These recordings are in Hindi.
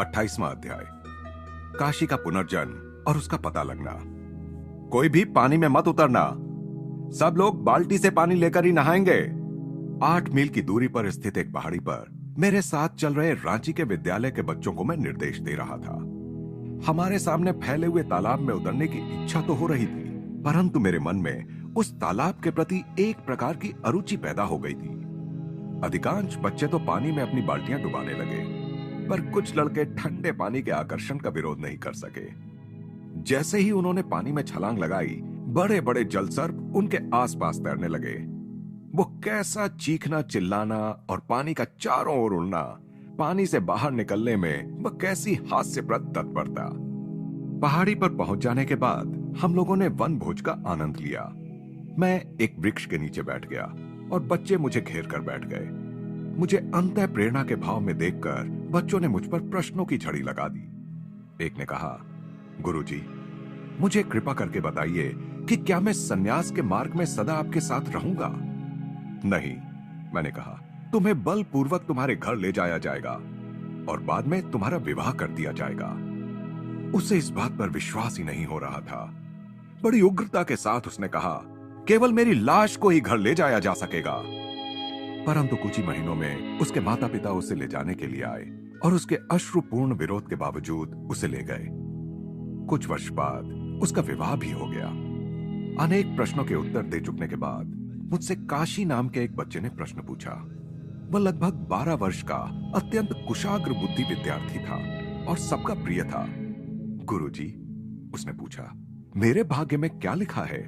28वां अध्याय। काशी का पुनर्जन्म और उसका पता लगना। कोई भी पानी में मत उतरना, सब लोग बाल्टी से पानी लेकर ही नहाएंगे। 8 मील की दूरी पर स्थित एक पहाड़ी पर मेरे साथ चल रहे रांची के विद्यालय के बच्चों को मैं निर्देश दे रहा था। हमारे सामने फैले हुए तालाब में उतरने की इच्छा तो हो रही थी, परंतु मेरे मन में उस तालाब के प्रति एक प्रकार की अरुचि पैदा हो गई थी। अधिकांश बच्चे तो पानी में अपनी बाल्टियां डुबाने लगे, पर कुछ लड़के ठंडे पानी के आकर्षण का विरोध नहीं कर सके। जैसे ही उन्होंने पानी में छलांग लगाई, बड़े बड़े जलसर्प उनके आसपास तैरने लगे। वो कैसा चीखना चिल्लाना और पानी का चारों ओर उड़ना, पानी से बाहर निकलने में वह कैसी हास्यप्रद तत्परता। पहाड़ी पर पहुंच जाने के बाद हम लोगों ने वन भोज का आनंद लिया। मैं एक वृक्ष के नीचे बैठ गया और बच्चे मुझे घेर कर बैठ गए। मुझे अंतः प्रेरणा के भाव में देखकर बच्चों ने मुझ पर प्रश्नों की झड़ी लगा दी। एक ने कहा, गुरुजी, मुझे कृपा करके बताइए कि क्या मैं सन्यास के मार्ग में सदा आपके साथ रहूंगा? नहीं, मैंने कहा, तुम्हें बलपूर्वक तुम्हारे घर ले जाया जाएगा और बाद में तुम्हारा विवाह कर दिया जाएगा। उसे इस बात पर विश्वास ही नहीं हो रहा था। बड़ी उग्रता के साथ उसने कहा, केवल मेरी लाश को ही घर ले जाया जा सकेगा। परंतु कुछ ही महीनों में उसके माता पिता उसे ले जाने के लिए आए और उसके अश्रुपूर्ण विरोध के बावजूद उसे ले गए। कुछ वर्ष बाद उसका विवाह भी हो गया। अनेक प्रश्नों के उत्तर दे चुकने के बाद मुझसे काशी नाम के एक बच्चे ने प्रश्न पूछा। वह लगभग 12 वर्ष का अत्यंत कुशाग्र बुद्धि विद्यार्थी था और सबका प्रिय था। गुरुजी, उसने पूछा, मेरे भाग्य में क्या लिखा है?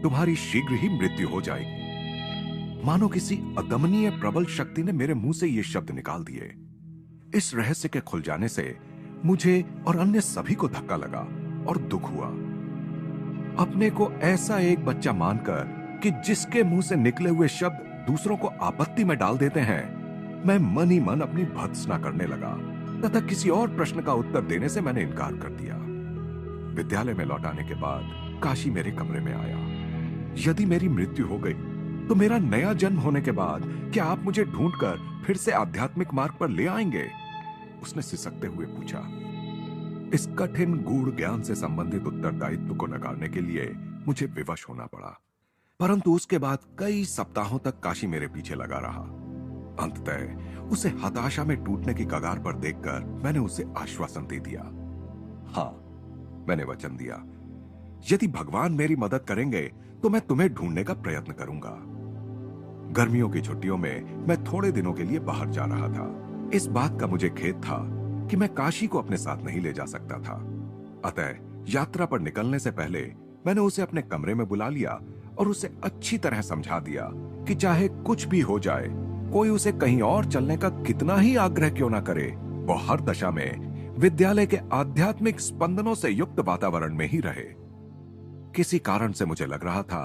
तुम्हारी शीघ्र ही मृत्यु हो जाएगी। मानो किसी अदमनीय प्रबल शक्ति ने मेरे मुंह से ये शब्द निकाल दिए। इस रहस्य के खुल जाने से मुझे और अन्य सभी को धक्का लगा और दुख हुआ। अपने को ऐसा एक बच्चा मानकर कि जिसके मुंह से निकले हुए शब्द दूसरों को आपत्ति में डाल देते हैं, मैं मन ही मन अपनी भर्त्सना करने लगा तथा किसी और प्रश्न का उत्तर देने से मैंने इनकार कर दिया। विद्यालय में लौटाने के बाद काशी मेरे कमरे में आया। यदि मेरी मृत्यु हो गई तो मेरा नया जन्म होने के बाद क्या आप मुझे ढूंढकर फिर से आध्यात्मिक मार्ग पर ले आएंगे? उसने सिसकते हुए पूछा। इस कठिन गूढ़ ज्ञान से संबंधित उत्तरदायित्व को नकारने के लिए मुझे विवश होना पड़ा, परंतु उसके बाद कई सप्ताहों तक काशी मेरे पीछे लगा रहा। अंततः उसे हताशा में टूटने की कगार पर देखकर मैंने उसे आश्वासन दे दिया। हाँ, मैंने वचन दिया, यदि भगवान मेरी मदद करेंगे तो मैं तुम्हें ढूंढने का प्रयत्न करूंगा। गर्मियों की छुट्टियों में मैं थोड़े दिनों के लिए बाहर जा रहा था। इस बात का मुझे खेद था कि मैं काशी को अपने साथ नहीं ले जा सकता था। अतः यात्रा पर निकलने से पहले मैंने उसे अपने कमरे में बुला लिया और उसे अच्छी तरह समझा दिया कि चाहे कुछ भी हो जाए, कोई उसे कहीं और चलने का कितना ही आग्रह क्यों ना करे, वो हर दशा में विद्यालय के आध्यात्मिक स्पंदनों से युक्त वातावरण में ही रहे। किसी कारण से मुझे लग रहा था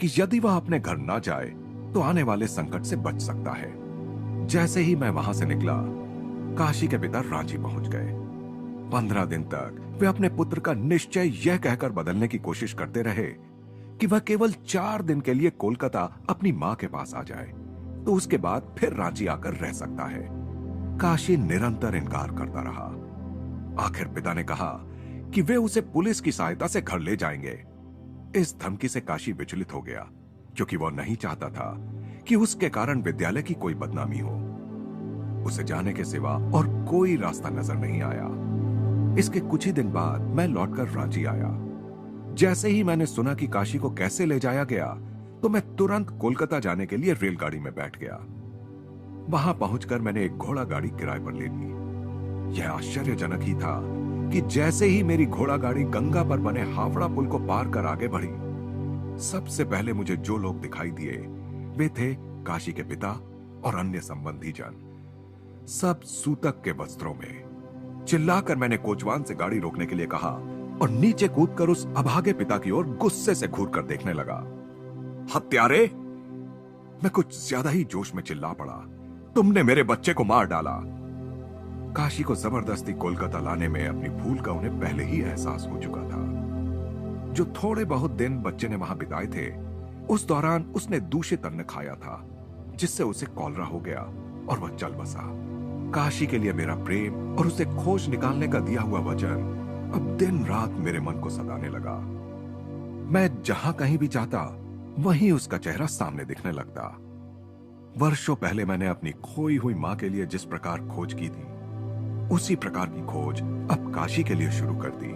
कि यदि वह अपने घर ना जाए तो आने वाले संकट से बच सकता है। जैसे ही मैं वहां से निकला, काशी के पिता रांची पहुंच गए। 15 दिन तक वे अपने पुत्र का निश्चय यह कहकर बदलने की कोशिश करते रहे कि वह केवल 4 दिन के लिए कोलकाता अपनी मां के पास आ जाए, तो उसके बाद फिर रांची आकर रह सकता है। काशी निरंतर इनकार करता रहा। आखिर पिता ने कहा कि वे उसे पुलिस की सहायता से घर ले जाएंगे। इस धमकी से काशी विचलित हो गया, क्योंकि वह नहीं चाहता था कि उसके कारण विद्यालय की कोई बदनामी हो। उसे जाने के सिवा और कोई रास्ता नजर नहीं आया। इसके कुछ ही दिन बाद मैं लौटकर रांची आया। जैसे ही मैंने सुना कि काशी को कैसे ले जाया गया, तो मैं तुरंत कोलकाता जाने के लिए रेलगाड़ी में बैठ गया। वहां पहुंचकर मैंने एक घोड़ा गाड़ी किराए पर ले ली। यह आश्चर्यजनक ही था कि जैसे ही मेरी घोड़ा गाड़ी गंगा पर बने हावड़ा पुल को पार कर आगे बढ़ी, सबसे पहले मुझे जो लोग दिखाई दिए वे थे काशी के पिता और अन्य संबंधी जन, सब सूतक के वस्त्रों में। चिल्लाकर मैंने कोचवान से गाड़ी रोकने के लिए कहा और नीचे कूदकर उस अभागे पिता की ओर गुस्से से घूर कर देखने लगा। हत्यारे! मैं कुछ ज्यादा ही जोश में चिल्ला पड़ा, तुमने मेरे बच्चे को मार डाला। काशी को जबरदस्ती कोलकाता लाने में अपनी भूल का उन्हें पहले ही एहसास हो चुका था। जो थोड़े बहुत दिन बच्चे ने वहां बिताए थे, उस दौरान उसने दूषित अन्न खाया था, जिससे उसे कॉलरा हो गया और वह चल बसा। काशी के लिए मेरा प्रेम और उसे खोज निकालने का दिया हुआ वचन अब दिन रात मेरे मन को सताने लगा। मैं जहां कहीं भी जाता वहीं उसका चेहरा सामने दिखने लगता। वर्षों पहले मैंने अपनी खोई हुई मां के लिए जिस प्रकार खोज की थी, उसी प्रकार की खोज अब काशी के लिए शुरू कर दी।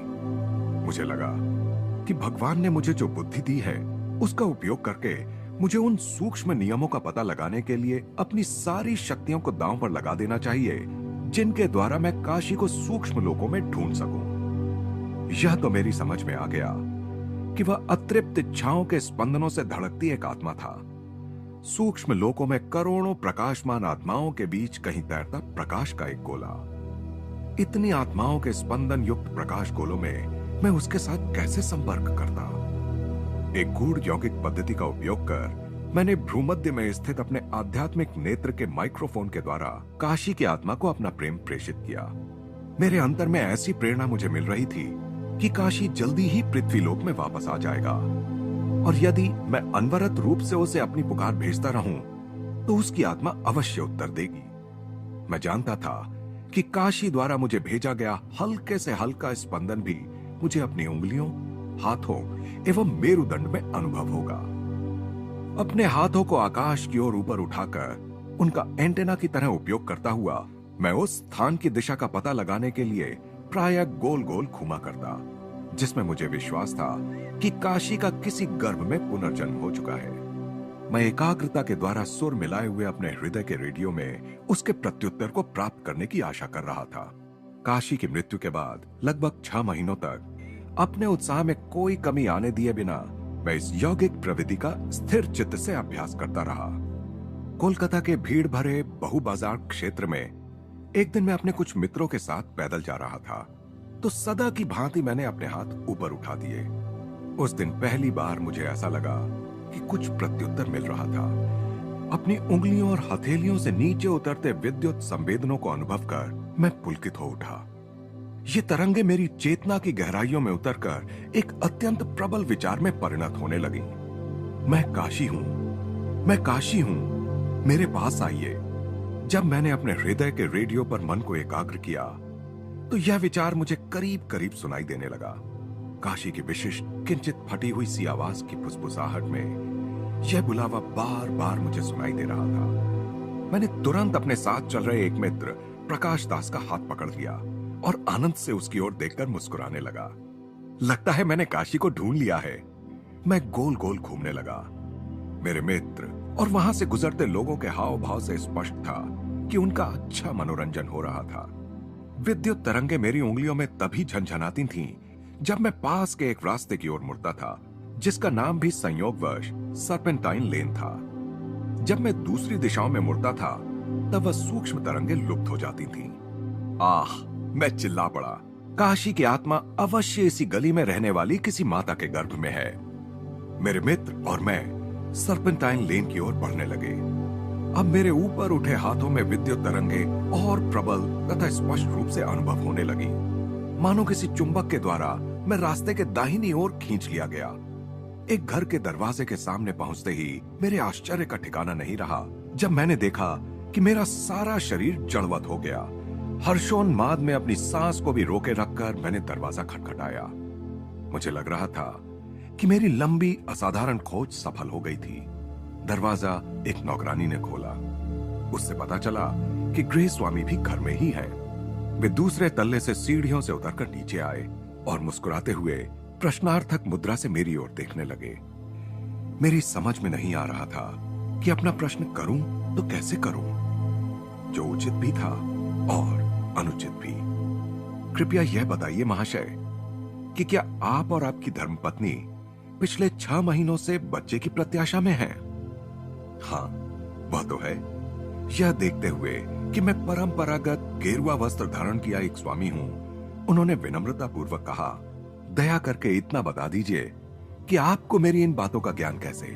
मुझे लगा कि भगवान ने मुझे जो बुद्धि दी है उसका उपयोग करके मुझे उन सूक्ष्म नियमों का पता लगाने के लिए अपनी सारी शक्तियों को दांव पर लगा देना चाहिए, जिनके द्वारा मैं काशी को सूक्ष्म लोकों में ढूंढ सकूं। यह तो मेरी समझ में आ गया कि वह अतृप्त इच्छाओं के स्पंदनों से धड़कती एक आत्मा था। सूक्ष्म लोकों में करोड़ों प्रकाशमान आत्माओं के बीच कहीं तैरता प्रकाश का एक गोला। इतनी आत्माओं के स्पंदन युक्त प्रकाश गोलों में मैं उसके साथ कैसे संपर्क करता? एक गूढ़ यौगिक पद्धति का उपयोग कर मैंने भ्रूमध्य में स्थित अपने आध्यात्मिक नेत्र के माइक्रोफोन के द्वारा काशी की आत्मा को अपना प्रेम प्रेषित किया। मेरे अंतर में ऐसी प्रेरणा मुझे मिल रही थी कि काशी जल्दी ही पृथ्वीलोक में वापस आ जाएगा, और यदि मैं अनवरत रूप से उसे अपनी पुकार भेजता रहूं तो उसकी आत्मा अवश्य उत्तर देगी। मैं जानता था कि काशी द्वारा मुझे भेजा गया हल्के से हल्का स्पंदन भी मुझे अपनी उंगलियों, हाथों एवं मेरुदंड में अनुभव होगा। अपने हाथों को आकाश की ओर ऊपर उठाकर उनका एंटेना की तरह उपयोग करता हुआ मैं उस स्थान की दिशा का पता लगाने के लिए प्रायः गोल गोल घूमा करता, जिसमें मुझे विश्वास था कि काशी का किसी गर्भ में पुनर्जन्म हो चुका है। मैं एकाग्रता के द्वारा सुर मिलाए हुए अपने हृदय के रेडियो में उसके प्रत्युत्तर को प्राप्त करने की आशा कर रहा था। काशी की मृत्यु के बाद लगभग 6 महीनों तक अपने उत्साह में कोई कमी आने दिए बिना मैं इस यौगिक प्रविधि का स्थिर चित्त से अभ्यास करता रहा। कोलकाता के भीड़ भरे बहु बाजार क्षेत्र में एक दिन मैं अपने कुछ मित्रों के साथ पैदल जा रहा था, तो सदा की भांति मैंने अपने हाथ ऊपर उठा दिए। उस दिन पहली बार मुझे ऐसा लगा कि कुछ प्रत्युत्तर मिल रहा था। अपनी उंगलियों और हथेलियों से नीचे उतरते विद्युत संवेदनों को अनुभव कर मैं पुलकित हो उठा। ये तरंगे मेरी चेतना की गहराइयों में उतरकर एक अत्यंत प्रबल विचार में परिणत होने लगी। मैं काशी हूं, मैं काशी हूं, मेरे पास आइए। जब मैंने अपने हृदय के रेडियो पर मन को एकाग्र किया तो यह विचार मुझे करीब करीब सुनाई देने लगा। काशी की विशिष्ट किंचित फटी हुई सी आवाज की फुसफुसाहट में यह बुलावा बार बार मुझे सुनाई दे रहा था। मैंने तुरंत अपने साथ चल रहे एक मित्र प्रकाश दास का हाथ पकड़ लिया और आनंद से उसकी ओर देखकर मुस्कुराने लगा। लगता है मैंने काशी को ढूंढ लिया है। मैं गोल गोल घूमने लगा। मेरे मित्र और वहां से गुजरते लोगों के हाव भाव से स्पष्ट था कि उनका अच्छा मनोरंजन हो रहा था। विद्युत तरंगे मेरी उंगलियों में तभी झनझनाती थीं जब मैं पास के एक रास्ते की ओर मुड़ता था, जिसका नाम भी संयोगवश सर्पेंटाइन लेन था। जब मैं दूसरी दिशाओं में मुड़ता था तब वह सूक्ष्म तरंगे लुप्त हो जाती थीं। आह, मैं चिल्ला पड़ा, काशी की आत्मा अवश्य इसी गली में रहने वाली किसी माता के गर्भ में है। मेरे मित्र और मैं सर्पेंटाइन लेन की ओर बढ़ने लगे। अब मेरे ऊपर उठे हाथों में विद्युत तरंगे और प्रबल तथा स्पष्ट रूप से अनुभव होने लगी, मानो किसी चुंबक के द्वारा मैं रास्ते के दाहिनी ओर खींच लिया गया। एक घर के दरवाजे के सामने पहुंचते ही मेरे आश्चर्य का ठिकाना नहीं रहा जब मैंने देखा कि मेरा सारा शरीर जड़वत हो गया। हर्षोन्माद में अपनी सांस को भी रोके रखकर मैंने दरवाजा खटखटाया। मुझे लग रहा था कि मेरी लंबी असाधारण खोज सफल हो गई थी। दरवाजा एक नौकरानी ने खोला। उससे पता चला कि गृह स्वामी भी घर में ही है। वे दूसरे तल्ले से सीढ़ियों से उतरकर नीचे आए और मुस्कुराते हुए प्रश्नार्थक मुद्रा से मेरी ओर देखने लगे। मेरी समझ में नहीं आ रहा था कि अपना प्रश्न करूं तो कैसे करूं, जो उचित भी था और अनुचित भी। कृपया यह बताइए महाशय कि क्या आप और आपकी धर्मपत्नी पिछले 6 महीनों से बच्चे की प्रत्याशा में हैं? हाँ, वह तो है। यह देखते हुए कि मैं परंपरागत गेरुआ वस्त्र धारण किया एक स्वामी हूं, उन्होंने विनम्रता पूर्वक कहा, दया करके इतना बता दीजिए कि आपको मेरी इन बातों का ज्ञान कैसे?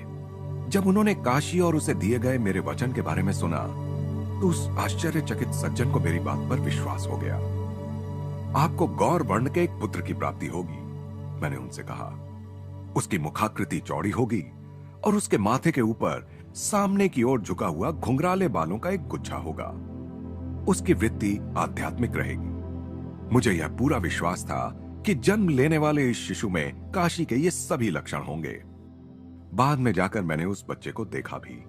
जब उन्होंने काशी और उसे दिए गए मेरे वचन के बारे में सुना तो उस आश्चर्यचकित सज्जन को मेरी बात पर विश्वास हो गया। आपको गौर वर्ण के एक पुत्र की प्राप्ति होगी, मैंने उनसे कहा। उसकी मुखाकृति चौड़ी होगी और उसके माथे के ऊपर सामने की ओर झुका हुआ घुंघराले बालों का एक गुच्छा होगा। उसकी वृत्ति आध्यात्मिक रहेगी। मुझे यह पूरा विश्वास था कि जन्म लेने वाले इस शिशु में काशी के ये सभी लक्षण होंगे। बाद में जाकर मैंने उस बच्चे को देखा भी।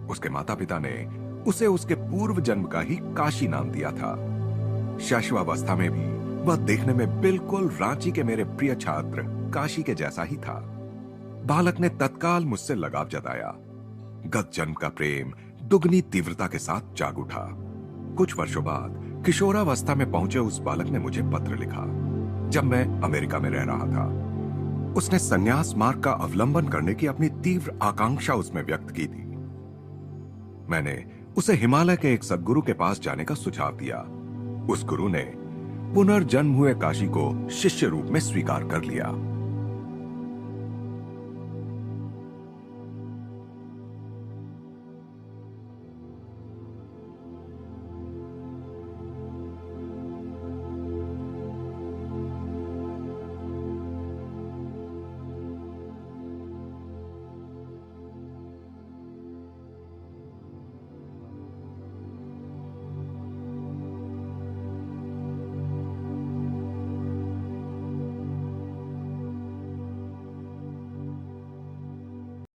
उसके माता पिता ने उसे उसके पूर्व जन्म का ही काशी नाम दिया था। शैशवावस्था में भी वह देखने में बिल्कुल रांची के मेरे प्रिय छात्र काशी के जैसा ही था। बालक ने तत्काल मुझसे लगाव जताया। गत जन्म का प्रेम दुगनी तीव्रता के साथ जाग उठा। कुछ वर्षों बाद किशोरावस्था में पहुंचे उस बालक ने मुझे पत्र लिखा जब मैं अमेरिका में रह रहा था। उसने संन्यास मार्ग का अवलंबन करने की अपनी तीव्र आकांक्षा उसमें व्यक्त की थी। मैंने उसे हिमालय के एक सद्गुरु के पास जाने का सुझाव दिया। उस गुरु ने पुनर्जन्म हुए काशी को शिष्य रूप में स्वीकार कर लिया।